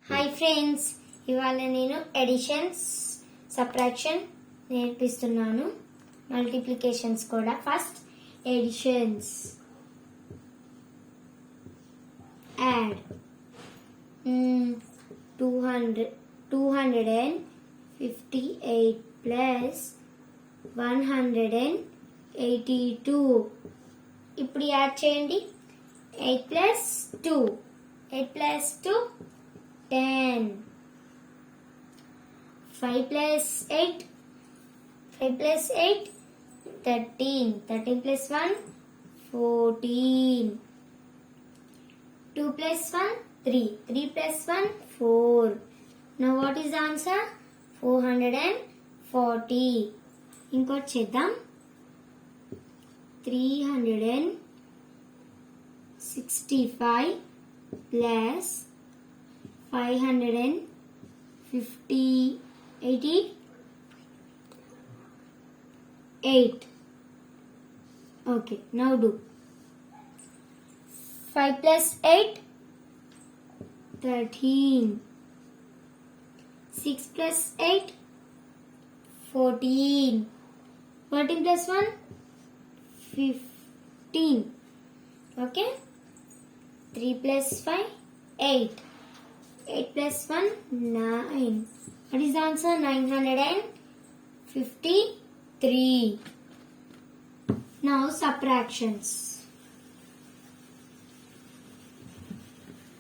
Hi friends, ఇవాళ నేను additions, subtraction నేర్పిస్తున్నాను. మల్టిప్లికేషన్స్ కూడా. First additions. Add 258 plus 182. ఇప్పుడు యాడ్ చేయండి. 8 plus 2 8 plus 2 10. 5 plus 8 5 plus 8 13. 13 plus 1 14. 2 plus 1 3. 3 plus 1 4. Now what is the answer? 440. ఇంకోటి చేద్దాం. 365 plus 588. Okay, now do 5 plus 8 13. 6 plus 8 14. 14 plus 1 15. Okay, 3 plus 5 8. 8 plus 1 9. What is the answer? 953. Now subtractions.